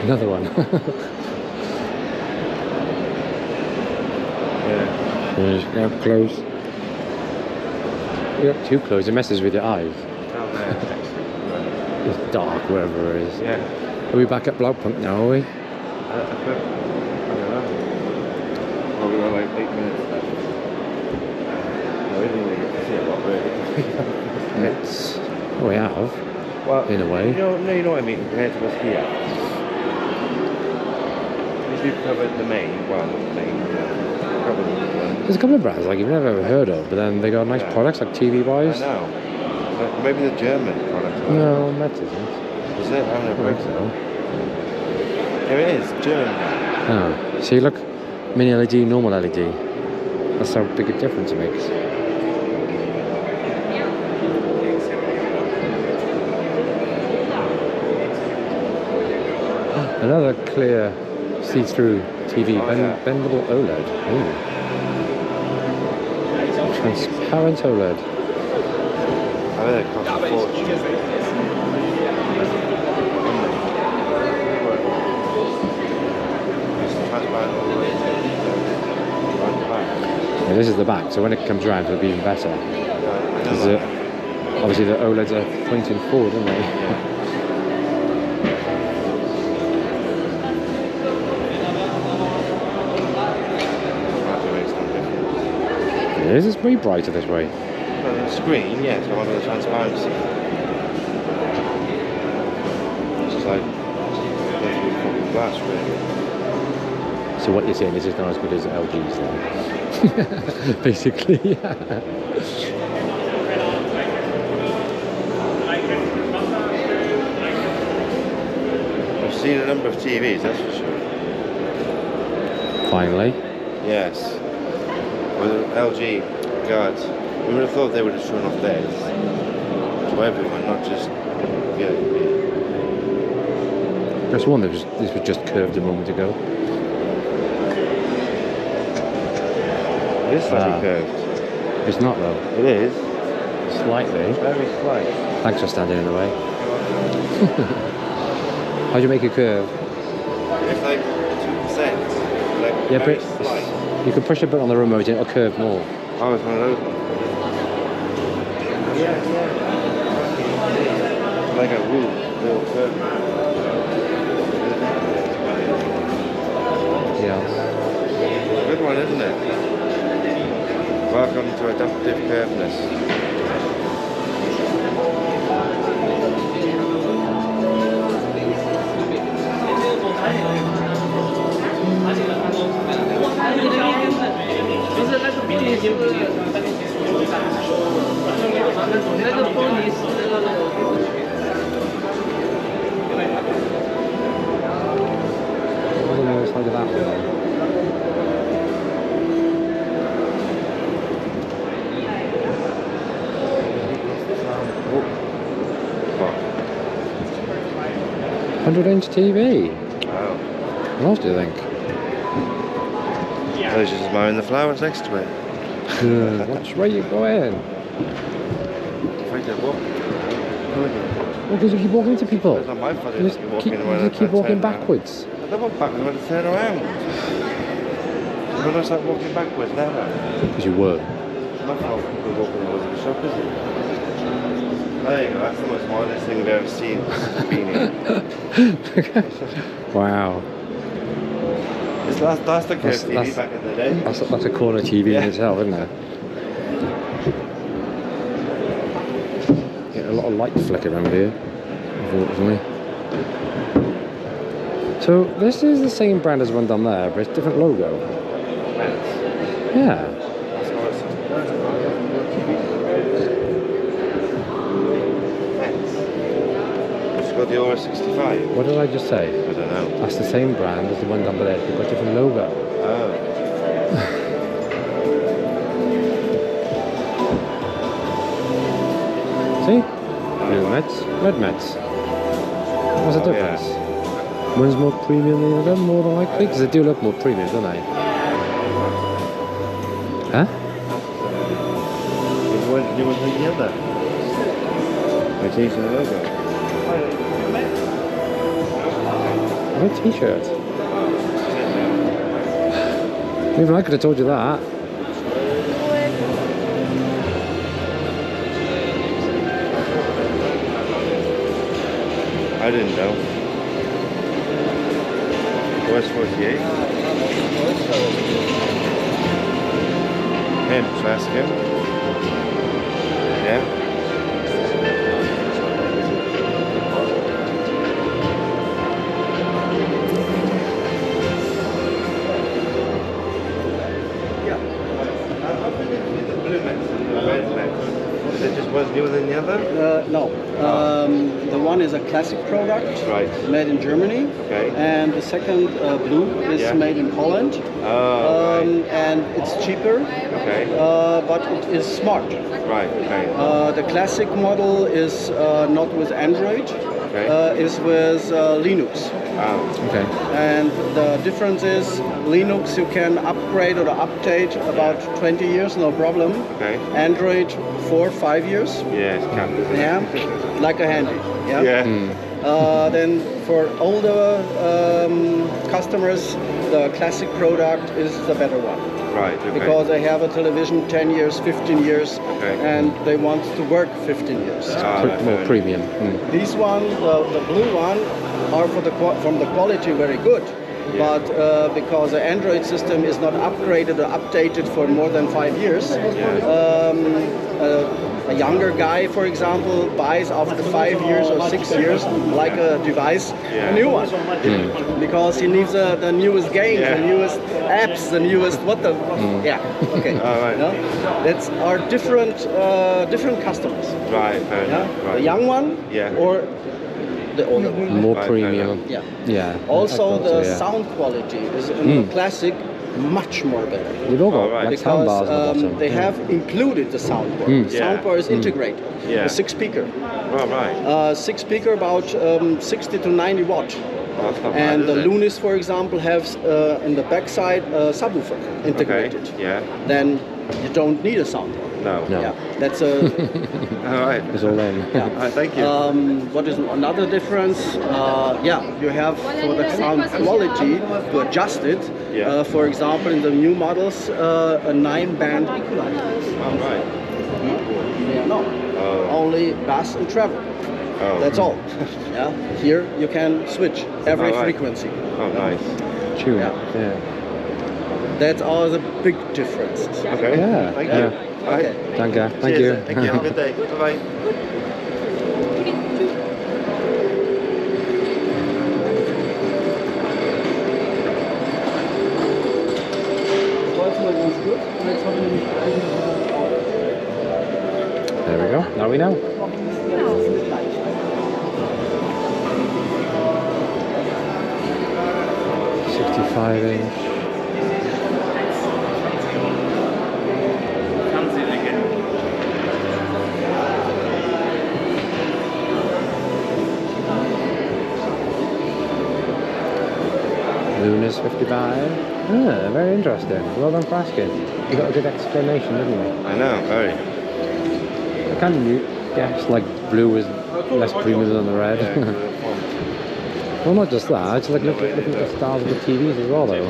Another one. Yeah. Up close. You're up too close, it messes with your eyes. Down there. It's dark wherever it is. Yeah. Are we back at Blaupunkt now, are we? I don't know. Well, we've got like 8 minutes left. No, we didn't really get to see a lot, really. Metz. Oh, we have. Well, in a way. You know what I mean, compared to us here. We've covered the main, well, not the main, covered the one. There's a couple of brands like you've never ever heard of, but then they got nice products like TV-wise. I know. Maybe the German product. No, Metz isn't. Is it? I don't think so. Here it is, German. Oh, see, look, mini LED, normal LED. That's how big a difference it makes. Another clear, see-through TV, bendable OLED. Ooh. Transparent OLED. I bet it costs a fortune. Yeah, this is the back, so when it comes around it'll be even better. Because obviously the OLEDs are pointing forward, aren't they? This is way brighter this way. Well, the screen, yes, I want the transparency. It's just like fucking glass, really. So what you're saying is it's not as good as LG's then? Basically, yeah. I've seen a number of TVs, that's for sure. Finally. Yes. With LG, God, we would have thought they would have shown off theirs to everyone, not just VIP. There's one that was, this was just curved a moment ago. It is slightly curved. It's not though. It is. Slightly. Very slight. Thanks for standing in the way. How do you make a curve? It's like 2%. Like Yeah, very but slight. you can push a button on the remote and it'll curve more. Oh, it's one of those ones. Yeah. Like a little curve. Yeah. Good one, isn't it? Welcome to adaptive curveness. Look at that one. What? 100-inch TV. Wow. What else do you think? I was just admiring the flowers next to it. Which way you going? Afraid to walk. Well, because you keep walking into people. It's not my fault. You just keep walking backwards. I don't walk backwards, I want to turn around. I don't start walking backwards, never. Because you were. It's not how people walking towards the shop, is it? There you go, that's the most modest thing I've ever seen. Beanie. Wow. That's the curved TV back in the day. That's a corner TV in itself, isn't it? Yeah, a lot of light flicker around here, unfortunately. So this is the same brand as one down there, but it's a different logo. Yeah. It's got the Aura 65. What did I just say? I don't know. That's the same brand as the one down there, they've got a different logo. Oh. See? Blue Metz, red Metz. What's the difference? Yeah. One's more premium than the other, more than likely? Because they do look more premium, don't they? Huh? You want the other? I changed the logo. What a t-shirt. Even I could have told you that. I didn't know. West 48. Him, so ask him. Yeah. Is it just one's newer than the other? No. The one is a classic product, Right. made in Germany, Okay. and the second blue is Yeah. made in Holland, Oh, and it's cheaper, okay. but it is smart. Right, okay. The classic model is not with Android, Okay. is with Linux. Oh, Okay. And the difference is Linux you can upgrade or update about 20 years, no problem. okay. Android 4-5 years. Yeah, it's campus. Yeah, like a handy. Yeah. Yeah. Then for older customers, the classic product is the better one Right, okay. because they have a television 10 years, 15 years, Okay. and they want to work 15 years. Ah, More fair enough. premium. These one, the blue one, are for from the quality very good. Yeah. But because the Android system is not upgraded or updated for more than 5 years, a younger guy, for example, buys after 5 years or 6 years, like a device, Yeah. a new one, because he needs the newest games, Yeah. the newest apps, the newest what the yeah. Okay, All right. no? That's our different customers. Right, fair Yeah? enough. Right. The young one Yeah. or the older one. More Right, premium. Yeah. Yeah. Also, I thought the so, yeah. sound quality is in the classic much more better. You've all got Oh, right. like sound bars Because on the bottom. they have included the soundbar. The Yeah. soundbar is integrated. Yeah. The 6-speaker. Oh, right. 6-speaker about 60 to 90 watt. Oh, that's not bad, And is the it? Lunis, for example, has in the backside a subwoofer integrated. Okay. Yeah. Then you don't need a soundbar. No. No. Yeah, that's a All right. It's all in. yeah. All right, thank you. What is another difference? You have for the sound quality to adjust it. Yeah. For example, in the new models, a 9-band equalizer. All right. No, Oh. only bass and treble. Oh. That's all. Yeah. Here you can switch every All right. frequency. Oh, nice. Tune. Yeah. Yeah. That's all the big differences. Okay. Yeah, Thank yeah. you. All right. Okay. Thank you. Thank Cheers, you. Thank you. Have a good day. Bye-bye. There we go. Now we know. 65-inch. Luna's 55. Ah, very interesting. Well done for asking. You got a good explanation, didn't you? I know, very. I kind of guess like blue is less premium than the red. Yeah, good fun. Well, not just that. It's like looking at the styles of the TVs as well, though.